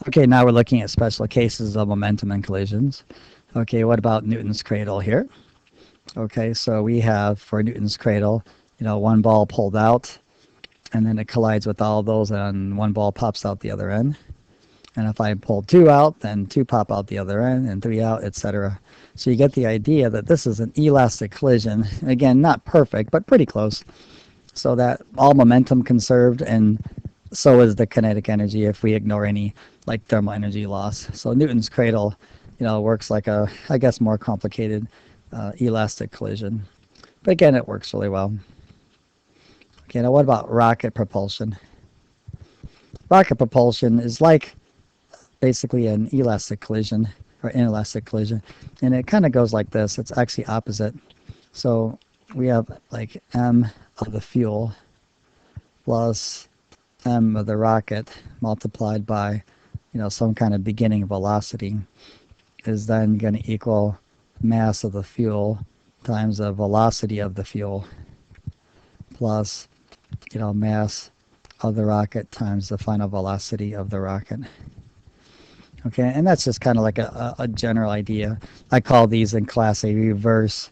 Okay, now we're looking at special cases of momentum and collisions. Okay, what about Newton's cradle here? Okay, so we have for Newton's cradle, one ball pulled out, and then it collides with all those, and one ball pops out the other end. And if I pull two out, then two pop out the other end, and three out, etc. So you get the idea that this is an elastic collision. Again, not perfect, but pretty close. So that all momentum conserved, and so is the kinetic energy if we ignore any like thermal energy loss. So Newton's cradle, works like a, I guess, more complicated elastic collision. But again, it works really well. Okay, now what about rocket propulsion? Rocket propulsion is like basically an elastic collision or inelastic collision, and it kind of goes like this. It's actually opposite. So we have like m of the fuel plus m of the rocket multiplied by some kind of beginning velocity is then going to equal mass of the fuel times the velocity of the fuel plus mass of the rocket times the final velocity of the rocket. Okay, and that's just kind of like a general idea. I call these in class a reverse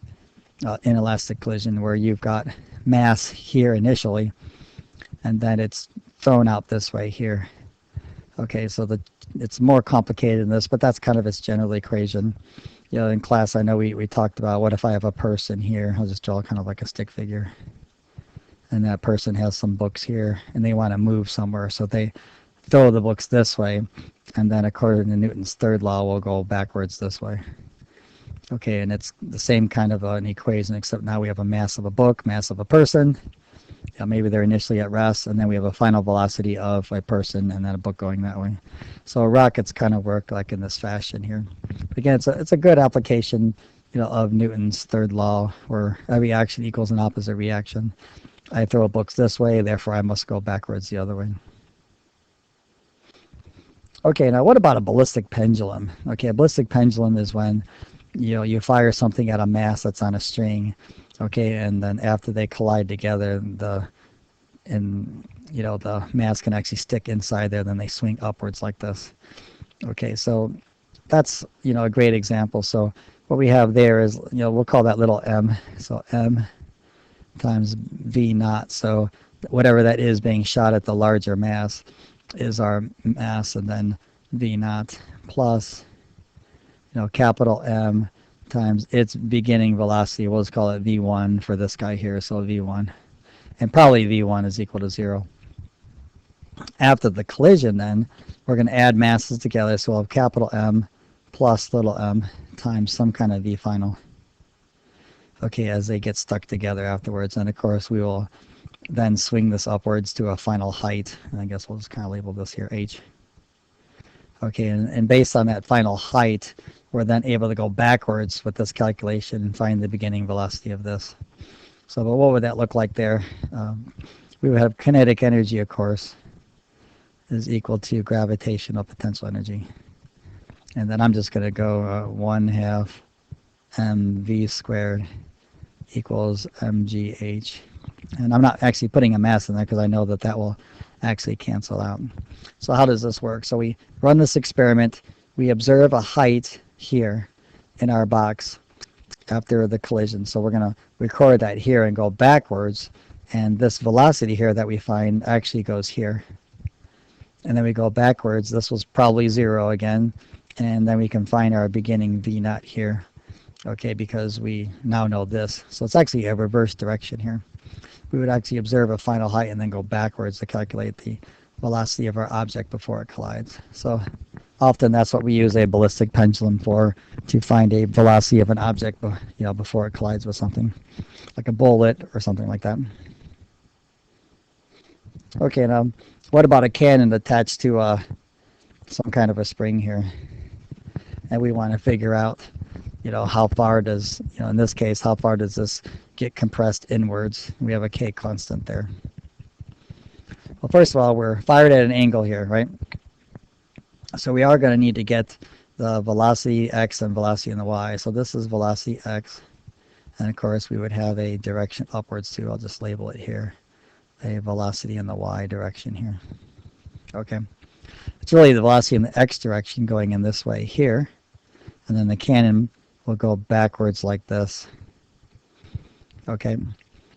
inelastic collision, where you've got mass here initially, and then it's thrown out this way here. Okay, so it's more complicated than this, but that's kind of its general equation. In class, I know we talked about, what if I have a person here? I'll just draw kind of like a stick figure. And that person has some books here, and they want to move somewhere, so they throw the books this way, and then according to Newton's third law, we'll go backwards this way. Okay, and it's the same kind of an equation, except now we have a mass of a book, mass of a person. Maybe they're initially at rest, and then we have a final velocity of a person, and then a book going that way. So rockets kind of work like in this fashion here. But again, it's a good application, of Newton's third law, where every action equals an opposite reaction. I throw books this way, therefore I must go backwards the other way. Okay, now what about a ballistic pendulum? Okay, a ballistic pendulum is when you fire something at a mass that's on a string, okay, and then after they collide together, the mass can actually stick inside there, then they swing upwards like this. Okay, so that's a great example. So what we have there is we'll call that little m. So m times v naught. So whatever that is being shot at the larger mass is our mass, and then v naught plus capital M times its beginning velocity. We'll just call it v1 for this guy here, so v1, and probably v1 is equal to 0. After the collision, then we're going to add masses together, so we'll have capital M plus little m times some kind of v final. Okay, as they get stuck together afterwards, and of course we will then swing this upwards to a final height, and I guess we'll just kind of label this here h. Okay, and based on that final height, we're then able to go backwards with this calculation and find the beginning velocity of this. So, but what would that look like there? We would have kinetic energy, of course, is equal to gravitational potential energy. And then I'm just going to go 1/2 mv squared equals mgh. And I'm not actually putting a mass in there because I know that will actually cancel out. So how does this work? So we run this experiment. We observe a height here in our box after the collision. So we're going to record that here and go backwards. And this velocity here that we find actually goes here. And then we go backwards. This was probably 0 again. And then we can find our beginning v naught here. Okay, because we now know this. So it's actually a reverse direction here. We would actually observe a final height and then go backwards to calculate the velocity of our object before it collides. So often that's what we use a ballistic pendulum for, to find a velocity of an object before it collides with something, like a bullet or something like that. Okay, now what about a cannon attached to some kind of a spring here? And we want to figure out how far does, in this case, how far does this get compressed inwards? We have a K constant there. Well, first of all, we're fired at an angle here, right? So we are going to need to get the velocity x and velocity in the y. So this is velocity x. And of course, we would have a direction upwards too. I'll just label it here. A velocity in the y direction here. Okay. It's really the velocity in the x direction going in this way here, and then the cannon will go backwards like this. Okay,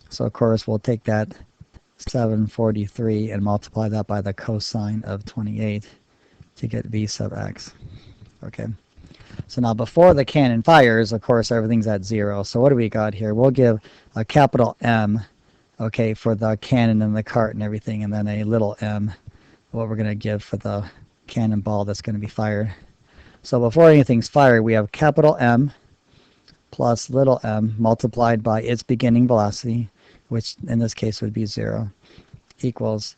so of course we'll take that 743 and multiply that by the cosine of 28 to get v sub x. Okay, so now before the cannon fires, of course everything's at 0. So what do we got here? We'll give a capital M, okay, for the cannon and the cart and everything, and then a little m, what we're going to give for the cannonball that's going to be fired. So before anything's fired, we have capital M plus little m multiplied by its beginning velocity, which in this case would be 0, equals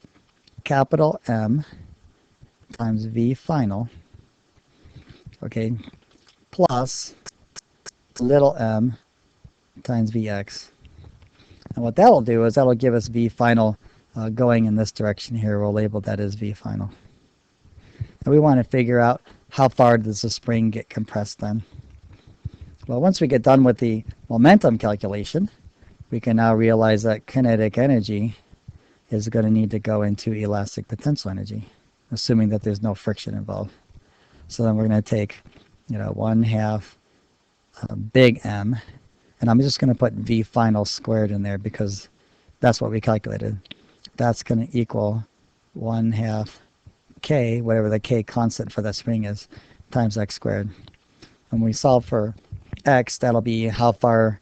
capital M times v final, okay, plus little m times vx. And what that will do is that will give us v final going in this direction here. We'll label that as v final. And we want to figure out how far does the spring get compressed then. Well, once we get done with the momentum calculation, we can now realize that kinetic energy is going to need to go into elastic potential energy, assuming that there's no friction involved. So then we're going to take, 1/2 big M, and I'm just going to put V final squared in there because that's what we calculated. That's going to equal 1/2 K, whatever the K constant for that spring is, times x squared. When we solve for x, that'll be how far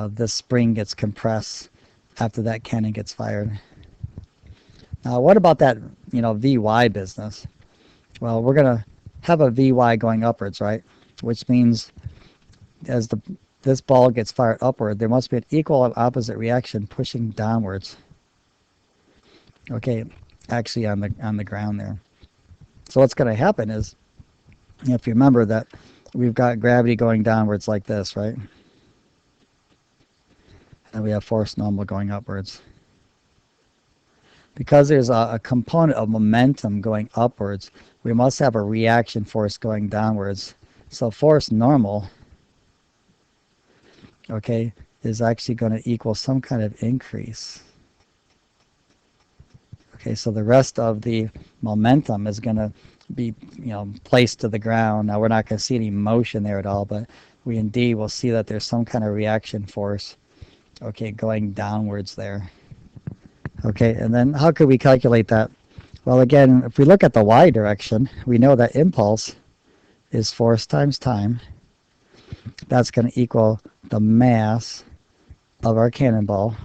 this spring gets compressed after that cannon gets fired. Now, what about that, Vy business? Well, we're going to have a Vy going upwards, right? Which means as this ball gets fired upward, there must be an equal and opposite reaction pushing downwards. Okay, actually on the ground there. So what's going to happen is, if you remember that we've got gravity going downwards like this, right? And we have force normal going upwards. Because there's a component of momentum going upwards, we must have a reaction force going downwards. So force normal, okay, is actually going to equal some kind of increase. Okay, so the rest of the momentum is going to be, placed to the ground. Now we're not going to see any motion there at all, but we indeed will see that there's some kind of reaction force, okay, going downwards there. Okay, and then how could we calculate that? Well, again, if we look at the y direction, we know that impulse is force times time. That's going to equal the mass of our cannonball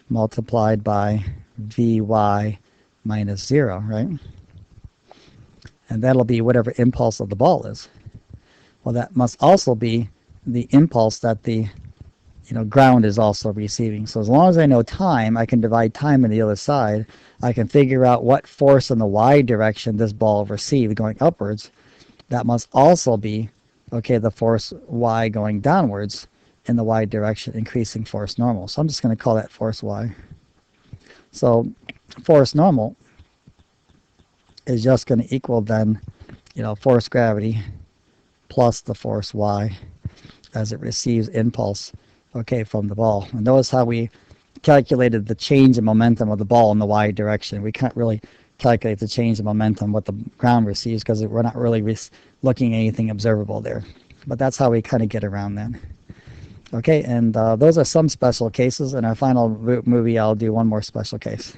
multiplied by Vy minus 0, right? And that'll be whatever impulse of the ball is. Well, that must also be the impulse that the ground is also receiving. So as long as I know time, I can divide time on the other side. I can figure out what force in the y direction this ball received going upwards. That must also be, okay, the force y going downwards in the y direction, increasing force normal. So I'm just going to call that force y. So force normal is just going to equal then, force gravity plus the force y as it receives impulse, okay, from the ball. And notice how we calculated the change in momentum of the ball in the y direction. We can't really calculate the change in momentum what the ground receives because we're not really looking at anything observable there. But that's how we kind of get around that. Okay, and those are some special cases. In our final movie, I'll do one more special case.